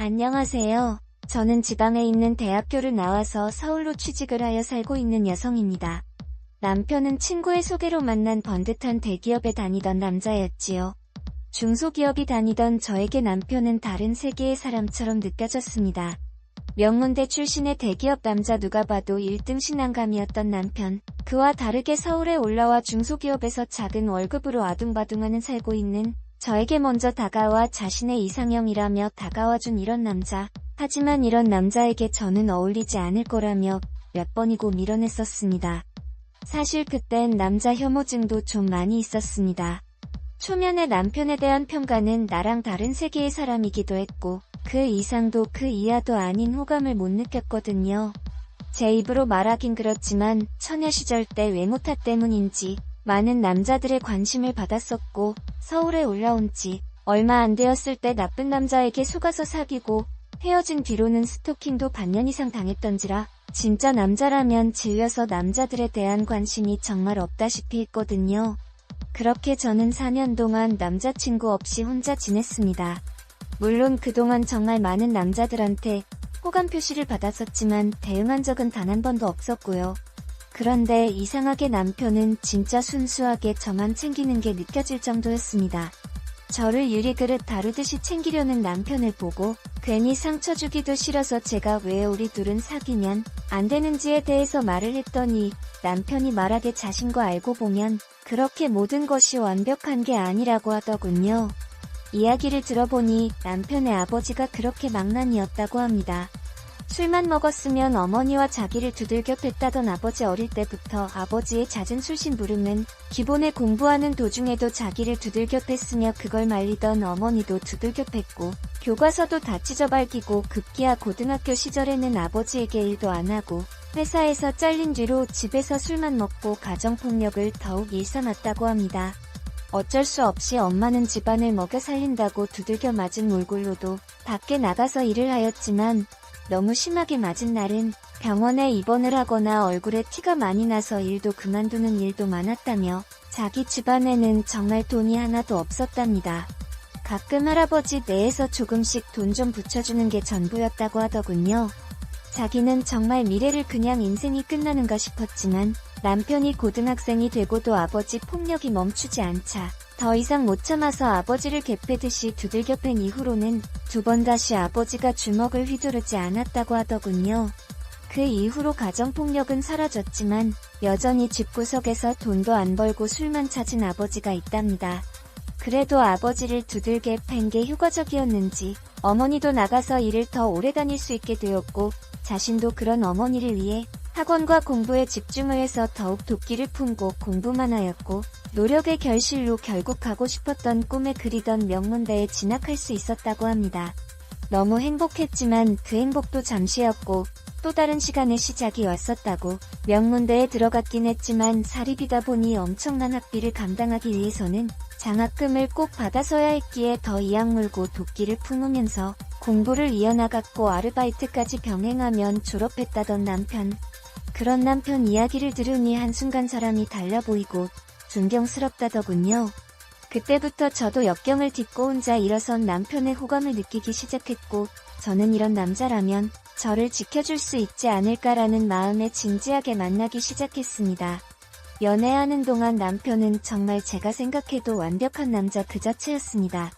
안녕하세요. 저는 지방에 있는 대학교를 나와서 서울로 취직을 하여 살고 있는 여성입니다. 남편은 친구의 소개로 만난 번듯한 대기업에 다니던 남자였지요. 중소기업이 다니던 저에게 남편은 다른 세계의 사람처럼 느껴졌습니다. 명문대 출신의 대기업 남자, 누가 봐도 1등 신랑감이었던 남편. 그와 다르게 서울에 올라와 중소기업에서 작은 월급으로 아둥바둥하는 살고 있는 저에게 먼저 다가와 자신의 이상형이라며 다가와준 이런 남자. 하지만 이런 남자에게 저는 어울리지 않을 거라며 몇 번이고 밀어냈었습니다. 사실 그땐 남자 혐오증도 좀 많이 있었습니다. 초면에 남편에 대한 평가는 나랑 다른 세계의 사람이기도 했고 그 이상도 그 이하도 아닌 호감을 못 느꼈거든요. 제 입으로 말하긴 그렇지만 처녀 시절 때 외모 탓 때문인지 많은 남자들의 관심을 받았었고 서울에 올라온 지 얼마 안 되었을 때 나쁜 남자에게 속아서 사귀고 헤어진 뒤로는 스토킹도 반년 이상 당했던지라 진짜 남자라면 질려서 남자들에 대한 관심이 정말 없다시피 했거든요. 그렇게 저는 4년 동안 남자친구 없이 혼자 지냈습니다. 물론 그동안 정말 많은 남자들한테 호감 표시를 받았었지만 대응한 적은 단 한 번도 없었고요. 그런데 이상하게 남편은 진짜 순수하게 저만 챙기는 게 느껴질 정도였습니다. 저를 유리그릇 다루듯이 챙기려는 남편을 보고 괜히 상처 주기도 싫어서 제가 왜 우리 둘은 사귀면 안 되는지에 대해서 말을 했더니 남편이 말하길 자신 거 알고 보면 그렇게 모든 것이 완벽한 게 아니라고 하더군요. 이야기를 들어보니 남편의 아버지가 그렇게 망난이었다고 합니다. 술만 먹었으면 어머니와 자기를 두들겨 팼다던 아버지. 어릴 때부터 아버지의 잦은 술심부름은 기본에 공부하는 도중에도 자기를 두들겨 팼으며 그걸 말리던 어머니도 두들겨 팼고 교과서도 다 찢어밟기고 급기야 고등학교 시절에는 아버지에게 일도 안 하고 회사에서 잘린 뒤로 집에서 술만 먹고 가정폭력을 더욱 일삼았다고 합니다. 어쩔 수 없이 엄마는 집안을 먹여 살린다고 두들겨 맞은 몰골로도 밖에 나가서 일을 하였지만 너무 심하게 맞은 날은 병원에 입원을 하거나 얼굴에 티가 많이 나서 일도 그만두는 일도 많았다며 자기 집안에는 정말 돈이 하나도 없었답니다. 가끔 할아버지 뇌에서 조금씩 돈 좀 붙여주는 게 전부였다고 하더군요. 자기는 정말 미래를 그냥 인생이 끝나는가 싶었지만 남편이 고등학생이 되고도 아버지 폭력이 멈추지 않자 더 이상 못 참아서 아버지를 개패듯이 두들겨 팬 이후로는 두 번 다시 아버지가 주먹을 휘두르지 않았다고 하더군요. 그 이후로 가정폭력은 사라졌지만 여전히 집구석에서 돈도 안 벌고 술만 찾은 아버지가 있답니다. 그래도 아버지를 두들겨 팬 게 효과적이었는지 어머니도 나가서 일을 더 오래 다닐 수 있게 되었고 자신도 그런 어머니를 위해 학원과 공부에 집중을 해서 더욱 도끼를 품고 공부만 하였고 노력의 결실로 결국 가고 싶었던 꿈에 그리던 명문대에 진학할 수 있었다고 합니다. 너무 행복했지만 그 행복도 잠시였고 또 다른 시간의 시작이 왔었다고. 명문대에 들어갔긴 했지만 사립이다 보니 엄청난 학비를 감당하기 위해서는 장학금을 꼭 받아서야 했기에 더 이악 물고 도끼를 품으면서 공부를 이어나갔고 아르바이트까지 병행하면 졸업했다던 남편. 그런 남편 이야기를 들으니 한순간 사람이 달라 보이고 존경스럽다더군요. 그때부터 저도 역경을 딛고 혼자 일어선 남편의 호감을 느끼기 시작했고 저는 이런 남자라면 저를 지켜줄 수 있지 않을까라는 마음에 진지하게 만나기 시작했습니다. 연애하는 동안 남편은 정말 제가 생각해도 완벽한 남자 그 자체였습니다.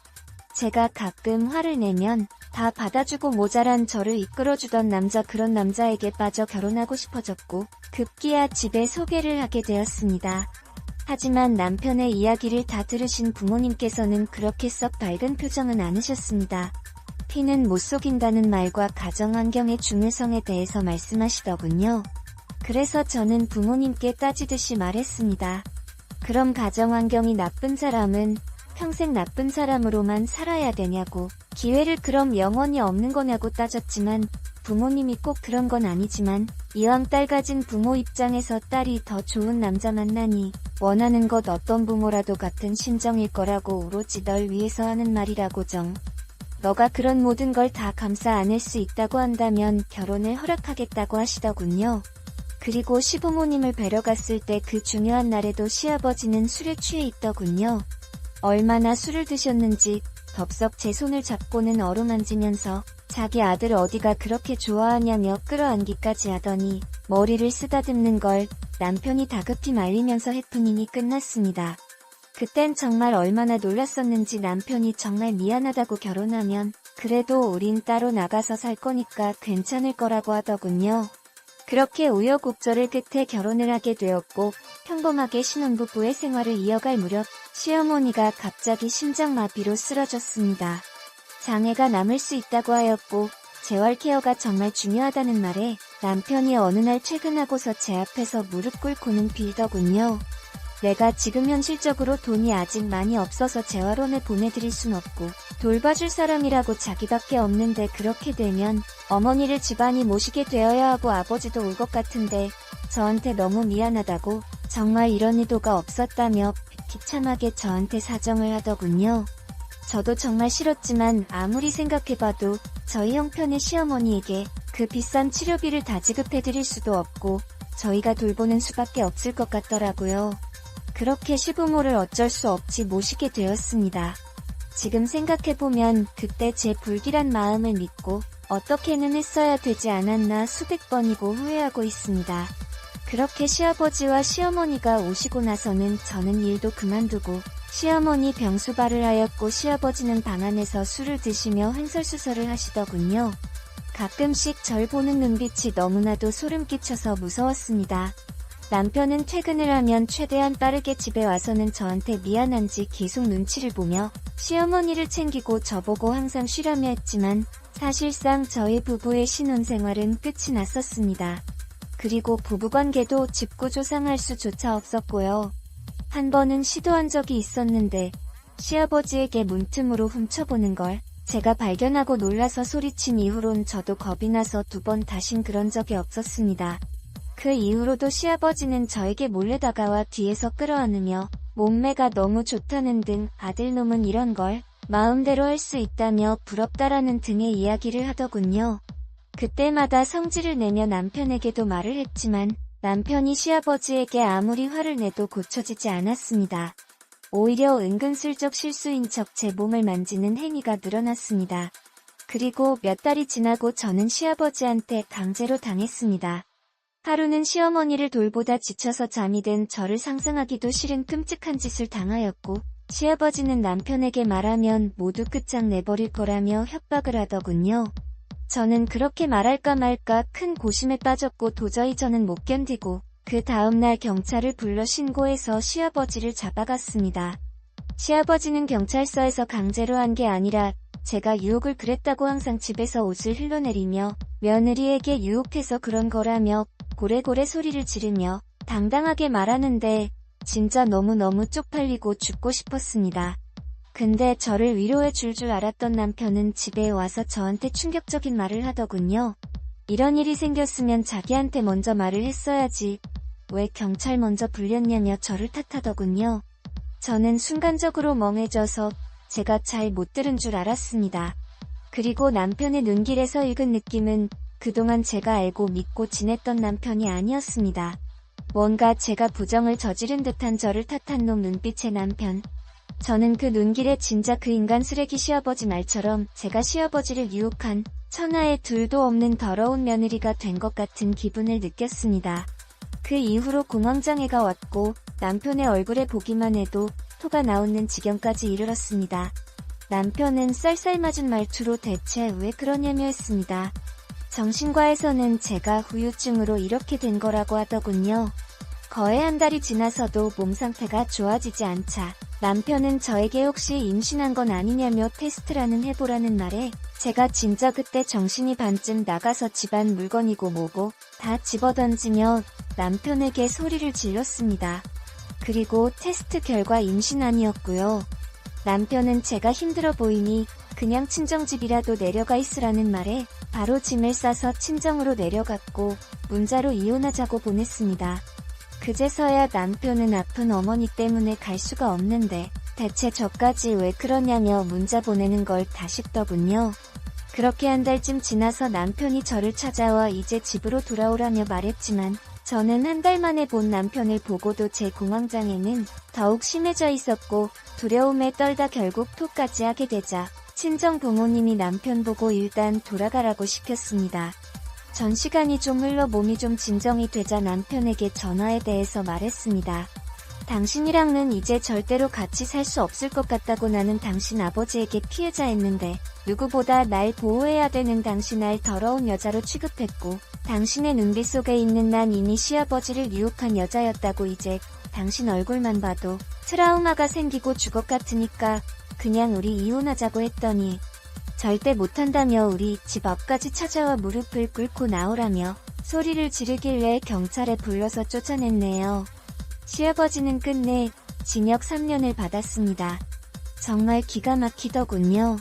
제가 가끔 화를 내면 다 받아주고 모자란 저를 이끌어주던 남자, 그런 남자에게 빠져 결혼하고 싶어졌고 급기야 집에 소개를 하게 되었습니다. 하지만 남편의 이야기를 다 들으신 부모님께서는 그렇게 썩 밝은 표정은 않으셨습니다. 피는 못 속인다는 말과 가정환경의 중요성에 대해서 말씀하시더군요. 그래서 저는 부모님께 따지듯이 말했습니다. 그럼 가정환경이 나쁜 사람은 평생 나쁜 사람으로만 살아야 되냐고, 기회를 그럼 영원히 없는 거냐고 따졌지만 부모님이 꼭 그런 건 아니지만 이왕 딸 가진 부모 입장에서 딸이 더 좋은 남자 만나니 원하는 것 어떤 부모라도 같은 심정일 거라고, 오로지 널 위해서 하는 말이라고 정. 너가 그런 모든 걸 다 감싸 안을 수 있다고 한다면 결혼을 허락하겠다고 하시더군요. 그리고 시부모님을 뵈러 갔을 때 그 중요한 날에도 시아버지는 술에 취해 있더군요. 얼마나 술을 드셨는지 덥석 제 손을 잡고는 어루만지면서 자기 아들 어디가 그렇게 좋아하냐며 끌어안기까지 하더니 머리를 쓰다듬는 걸 남편이 다급히 말리면서 해프닝이 끝났습니다. 그땐 정말 얼마나 놀랐었는지 남편이 정말 미안하다고 결혼하면 그래도 우린 따로 나가서 살 거니까 괜찮을 거라고 하더군요. 그렇게 우여곡절을 끝에 결혼을 하게 되었고 평범하게 신혼부부의 생활을 이어갈 무렵 시어머니가 갑자기 심장마비로 쓰러졌습니다. 장애가 남을 수 있다고 하였고 재활 케어가 정말 중요하다는 말에 남편이 어느 날 퇴근하고서 제 앞에서 무릎 꿇고는 빌더군요. 내가 지금 현실적으로 돈이 아직 많이 없어서 재활원에 보내드릴 순 없고 돌봐줄 사람이라고 자기밖에 없는데 그렇게 되면 어머니를 집안이 모시게 되어야 하고 아버지도 울 것 같은데 저한테 너무 미안하다고 정말 이런 의도가 없었다며 비참하게 저한테 사정을 하더군요. 저도 정말 싫었지만 아무리 생각해봐도 저희 형편의 시어머니에게 그 비싼 치료비를 다 지급해드릴 수도 없고 저희가 돌보는 수밖에 없을 것 같더라고요. 그렇게 시부모를 어쩔 수 없이 모시게 되었습니다. 지금 생각해보면 그때 제 불길한 마음을 믿고 어떻게는 했어야 되지 않았나 수백 번이고 후회하고 있습니다. 그렇게 시아버지와 시어머니가 오시고 나서는 저는 일도 그만두고 시어머니 병수발을 하였고 시아버지는 방 안에서 술을 드시며 횡설수설을 하시더군요. 가끔씩 절 보는 눈빛이 너무나도 소름 끼쳐서 무서웠습니다. 남편은 퇴근을 하면 최대한 빠르게 집에 와서는 저한테 미안한지 계속 눈치를 보며 시어머니를 챙기고 저보고 항상 쉬라며 했지만 사실상 저희 부부의 신혼생활은 끝이 났었습니다. 그리고 부부관계도 짓궂고 상할 수조차 없었고요. 한 번은 시도한 적이 있었는데 시아버지에게 문틈으로 훔쳐보는 걸 제가 발견하고 놀라서 소리친 이후론 저도 겁이 나서 두 번 다신 그런 적이 없었습니다. 그 이후로도 시아버지는 저에게 몰래 다가와 뒤에서 끌어안으며 몸매가 너무 좋다는 등 아들놈은 이런 걸 마음대로 할 수 있다며 부럽다라는 등의 이야기를 하더군요. 그때마다 성질을 내며 남편에게도 말을 했지만 남편이 시아버지에게 아무리 화를 내도 고쳐지지 않았습니다. 오히려 은근슬쩍 실수인 척 제 몸을 만지는 행위가 늘어났습니다. 그리고 몇 달이 지나고 저는 시아버지한테 강제로 당했습니다. 하루는 시어머니를 돌보다 지쳐서 잠이 든 저를 상상하기도 싫은 끔찍한 짓을 당하였고 시아버지는 남편에게 말하면 모두 끝장내버릴 거라며 협박을 하더군요. 저는 그렇게 말할까 말까 큰 고심에 빠졌고 도저히 저는 못 견디고 그 다음날 경찰을 불러 신고해서 시아버지를 잡아갔습니다. 시아버지는 경찰서에서 강제로 한 게 아니라 제가 유혹을 그랬다고 항상 집에서 옷을 흘러내리며 며느리에게 유혹해서 그런 거라며 고래고래 소리를 지르며 당당하게 말하는데 진짜 너무너무 쪽팔리고 죽고 싶었습니다. 근데 저를 위로해 줄 알았던 남편은 집에 와서 저한테 충격적인 말을 하더군요. 이런 일이 생겼으면 자기한테 먼저 말을 했어야지. 왜 경찰 먼저 불렸냐며 저를 탓하더군요. 저는 순간적으로 멍해져서 제가 잘 못 들은 줄 알았습니다. 그리고 남편의 눈길에서 읽은 느낌은 그동안 제가 알고 믿고 지냈던 남편이 아니었습니다. 뭔가 제가 부정을 저지른 듯한 저를 탓한 놈 눈빛의 남편. 저는 그 눈길에 진짜 그 인간 쓰레기 시아버지 말처럼 제가 시아버지를 유혹한 천하에 둘도 없는 더러운 며느리가 된 것 같은 기분을 느꼈습니다. 그 이후로 공황장애가 왔고 남편의 얼굴에 보기만 해도 토가 나오는 지경까지 이르렀습니다. 남편은 쌀쌀맞은 말투로 대체 왜 그러냐며 했습니다. 정신과에서는 제가 후유증으로 이렇게 된 거라고 하더군요. 거의 한 달이 지나서도 몸 상태가 좋아지지 않자 남편은 저에게 혹시 임신한 건 아니냐며 테스트라는 해보라는 말에 제가 진짜 그때 정신이 반쯤 나가서 집안 물건이고 뭐고 다 집어던지며 남편에게 소리를 질렀습니다. 그리고 테스트 결과 임신 아니었고요. 남편은 제가 힘들어 보이니 그냥 친정집이라도 내려가 있으라는 말에 바로 짐을 싸서 친정으로 내려갔고 문자로 이혼하자고 보냈습니다. 그제서야 남편은 아픈 어머니 때문에 갈 수가 없는데 대체 저까지 왜 그러냐며 문자 보내는 걸 다 싶더군요. 그렇게 한 달쯤 지나서 남편이 저를 찾아와 이제 집으로 돌아오라며 말했지만 저는 한 달 만에 본 남편을 보고도 제 공황장애는 더욱 심해져 있었고 두려움에 떨다 결국 토까지 하게 되자 친정 부모님이 남편 보고 일단 돌아가라고 시켰습니다. 전 시간이 좀 흘러 몸이 좀 진정이 되자 남편에게 전화에 대해서 말했습니다. 당신이랑은 이제 절대로 같이 살 수 없을 것 같다고. 나는 당신 아버지에게 피해자였는데 누구보다 날 보호해야 되는 당신 날 더러운 여자로 취급했고, 당신의 눈빛 속에 있는 난 이미 시아버지를 유혹한 여자였다고. 이제 당신 얼굴만 봐도 트라우마가 생기고 죽을 것 같으니까 그냥 우리 이혼하자고 했더니 절대 못한다며 우리 집 앞까지 찾아와 무릎을 꿇고 나오라며 소리를 지르길래 경찰에 불러서 쫓아냈네요. 시아버지는 끝내 징역 3년을 받았습니다. 정말 기가 막히더군요.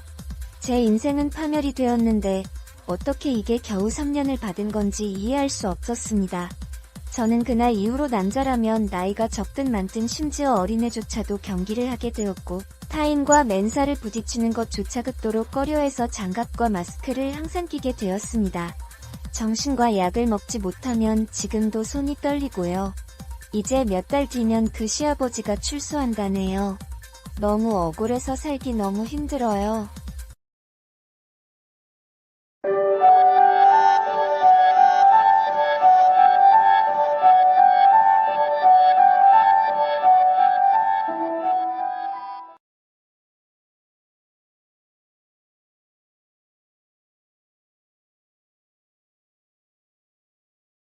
제 인생은 파멸이 되었는데 어떻게 이게 겨우 3년을 받은 건지 이해할 수 없었습니다. 저는 그날 이후로 남자라면 나이가 적든 많든 심지어 어린애조차도 경기를 하게 되었고, 타인과 맨살을 부딪히는 것조차 극도로 꺼려해서 장갑과 마스크를 항상 끼게 되었습니다. 정신과 약을 먹지 못하면 지금도 손이 떨리고요. 이제 몇 달 뒤면 그 시아버지가 출소한다네요. 너무 억울해서 살기 너무 힘들어요.